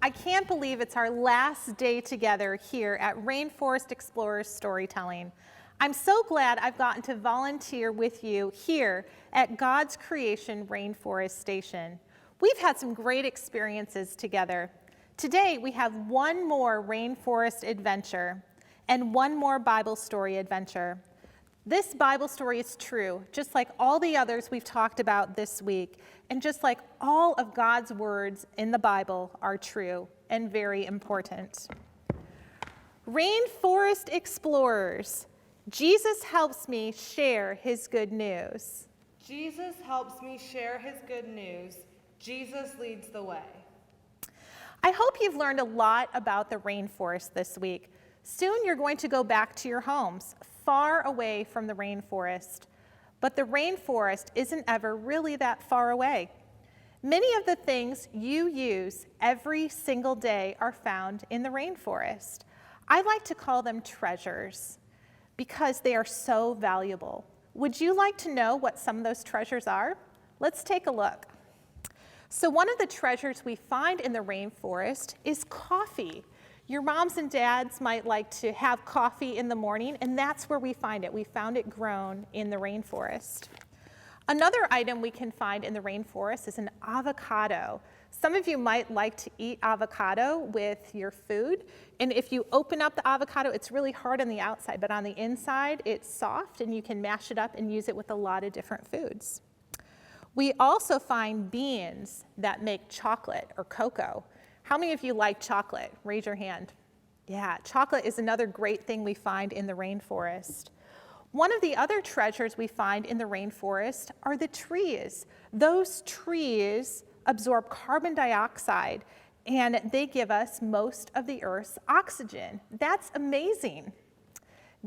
I can't believe it's our last day together here at Rainforest Explorers Storytelling. I'm so glad I've gotten to volunteer with you here at God's Creation Rainforest Station. We've had some great experiences together. Today we have one more rainforest adventure and one more Bible story adventure. This Bible story is true, just like all the others we've talked about this week, and just like all of God's words in the Bible are true and very important. Rainforest Explorers, Jesus helps me share his good news. Jesus helps me share his good news. Jesus leads the way. I hope you've learned a lot about the rainforest this week. Soon you're going to go back to your homes, far away from the rainforest. But the rainforest isn't ever really that far away. Many of the things you use every single day are found in the rainforest. I like to call them treasures because they are so valuable. Would you like to know what some of those treasures are? Let's take a look. So one of the treasures we find in the rainforest is coffee. Your moms and dads might like to have coffee in the morning, and that's where we find it. We found it grown in the rainforest. Another item we can find in the rainforest is an avocado. Some of you might like to eat avocado with your food, and if you open up the avocado, it's really hard on the outside, but on the inside, it's soft, and you can mash it up and use it with a lot of different foods. We also find beans that make chocolate or cocoa. How many of you like chocolate? Raise your hand. Yeah, chocolate is another great thing we find in the rainforest. One of the other treasures we find in the rainforest are the trees. Those trees absorb carbon dioxide, and they give us most of the Earth's oxygen. That's amazing.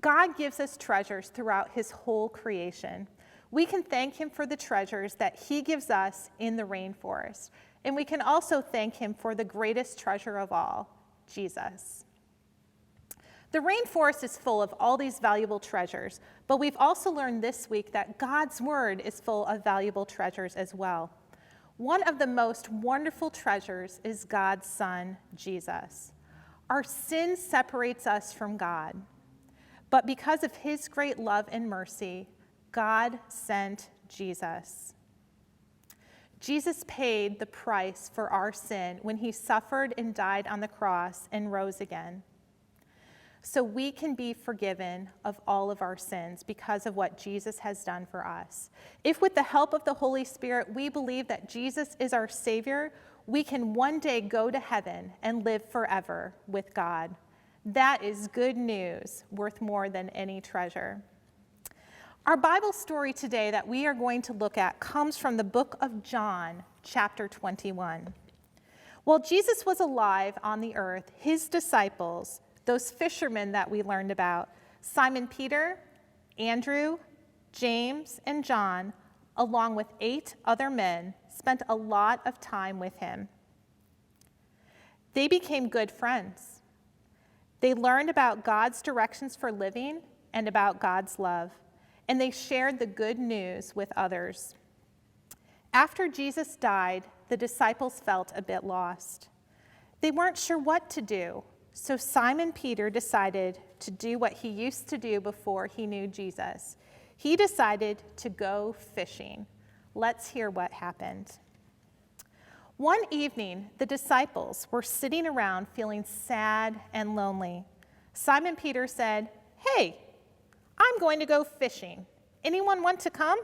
God gives us treasures throughout his whole creation. We can thank him for the treasures that he gives us in the rainforest. And we can also thank him for the greatest treasure of all, Jesus. The rainforest is full of all these valuable treasures, but we've also learned this week that God's word is full of valuable treasures as well. One of the most wonderful treasures is God's Son, Jesus. Our sin separates us from God, but because of his great love and mercy, God sent Jesus. Jesus paid the price for our sin when he suffered and died on the cross and rose again. So we can be forgiven of all of our sins because of what Jesus has done for us. If with the help of the Holy Spirit we believe that Jesus is our Savior, we can one day go to heaven and live forever with God. That is good news, worth more than any treasure. Our Bible story today that we are going to look at comes from the book of John, chapter 21. While Jesus was alive on the earth, his disciples, those fishermen that we learned about, Simon Peter, Andrew, James, and John, along with 8 other men, spent a lot of time with him. They became good friends. They learned about God's directions for living and about God's love, and they shared the good news with others. After Jesus died, the disciples felt a bit lost. They weren't sure what to do, so Simon Peter decided to do what he used to do before he knew Jesus. He decided to go fishing. Let's hear what happened. One evening, the disciples were sitting around feeling sad and lonely. Simon Peter said, "Hey, I'm going to go fishing. Anyone want to come?"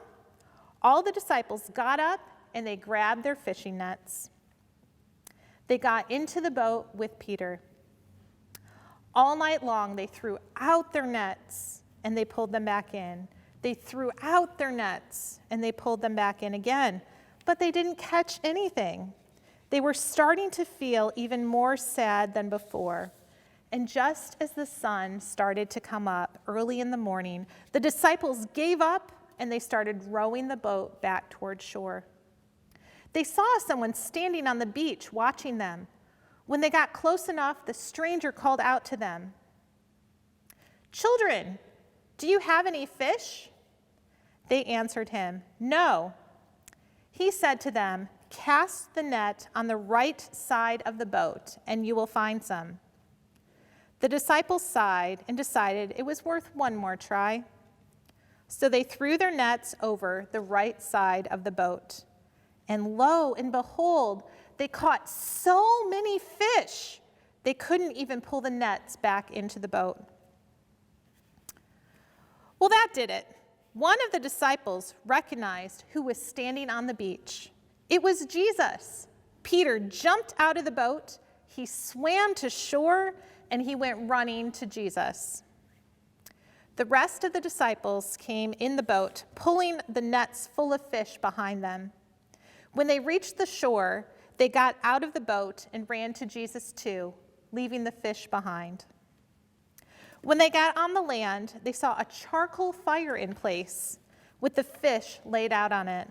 All the disciples got up and they grabbed their fishing nets. They got into the boat with Peter. All night long, they threw out their nets and they pulled them back in. They threw out their nets and they pulled them back in again, but they didn't catch anything. They were starting to feel even more sad than before. And just as the sun started to come up early in the morning, the disciples gave up and they started rowing the boat back toward shore. They saw someone standing on the beach watching them. When they got close enough, the stranger called out to them, "Children, do you have any fish?" They answered him, "No." He said to them, cast the net on the right side of the boat, and you will find some." The disciples sighed and decided it was worth one more try. So they threw their nets over the right side of the boat. And lo and behold, they caught so many fish, they couldn't even pull the nets back into the boat. Well, that did it. One of the disciples recognized who was standing on the beach. It was Jesus. Peter jumped out of the boat, he swam to shore, and he went running to Jesus. The rest of the disciples came in the boat, pulling the nets full of fish behind them. When they reached the shore, they got out of the boat and ran to Jesus too, leaving the fish behind. When they got on the land, they saw a charcoal fire in place with the fish laid out on it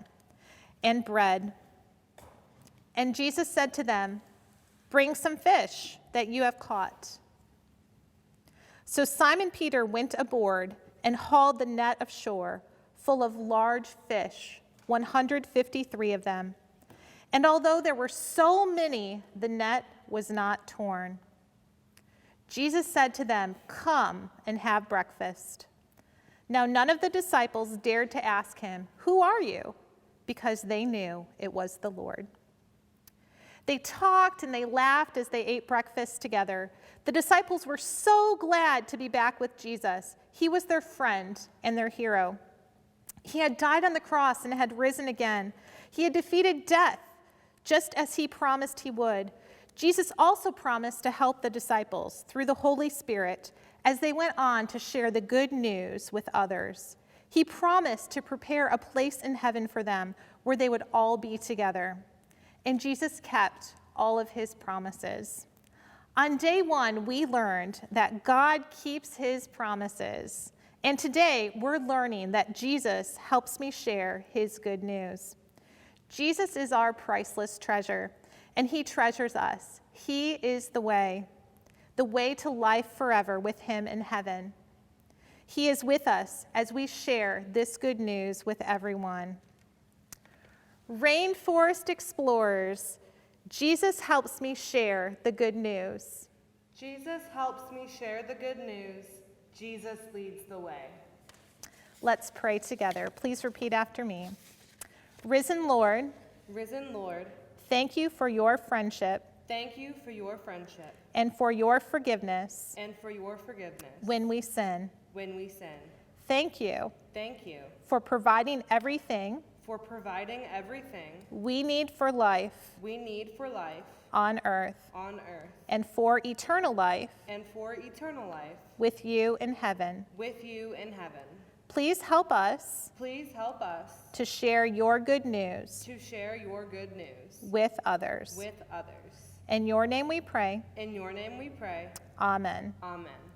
and bread. And Jesus said to them, "Bring some fish that you have caught." So Simon Peter went aboard and hauled the net ashore full of large fish, 153 of them. And although there were so many, the net was not torn. Jesus said to them, "Come and have breakfast." Now none of the disciples dared to ask him, "Who are you?" because they knew it was the Lord. They talked and they laughed as they ate breakfast together. The disciples were so glad to be back with Jesus. He was their friend and their hero. He had died on the cross and had risen again. He had defeated death, just as he promised he would. Jesus also promised to help the disciples through the Holy Spirit as they went on to share the good news with others. He promised to prepare a place in heaven for them where they would all be together. And Jesus kept all of his promises. On day one, we learned that God keeps his promises. And today, we're learning that Jesus helps me share his good news. Jesus is our priceless treasure, and he treasures us. He is the way to life forever with him in heaven. He is with us as we share this good news with everyone. Rainforest Explorers, Jesus helps me share the good news. Jesus helps me share the good news. Jesus leads the way. Let's pray together. Please repeat after me. Risen Lord, thank you for your friendship. Thank you for your friendship. And for your forgiveness. And for your forgiveness. When we sin. Thank you. Thank you. For providing everything. We need for life. On earth. And for eternal life. With you in heaven. Please help us. To share your good news. With others. In your name we pray. Amen. Amen.